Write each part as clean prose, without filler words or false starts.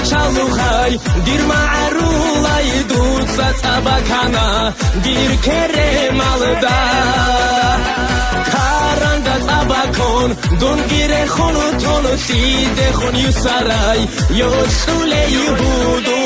ჩალუხაი დირ მარულაი დუცა წაბაქანა დირ ქერე მალდა ქარანდა წაბაქონ დონ გირე ხონო თონო სიდე ხონ იუსარაი იოსულე იუდუ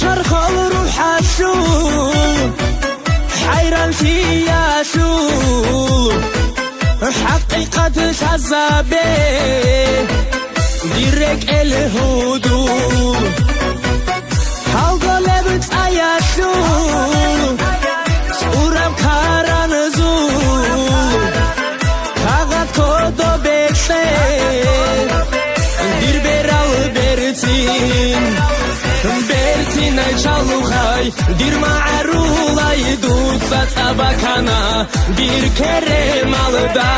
شرخل روح شو حيران فيا شو حقيقة شعزابي ديرك الهدو حلقة لبت اياشو سورم كاران زو كاغت كودو بكسي دير برال برتين Bertinay çaluxay dir ma'rulay dutsa tabakana dir kere malda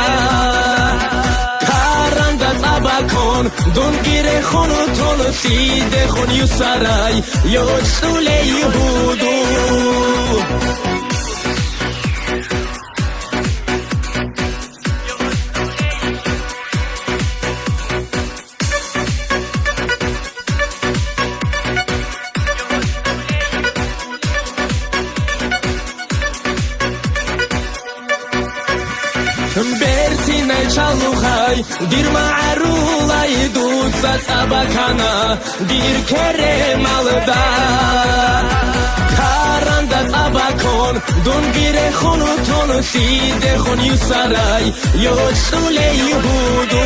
karanda tabakon don gire khono tono side khon yusaray yosule yuhudu Bertinay çaluxay dir ma'rulay dutsa tabakana dir kere malda karanda tabakon don gire khono tono side khon yusaray yosule yuhudu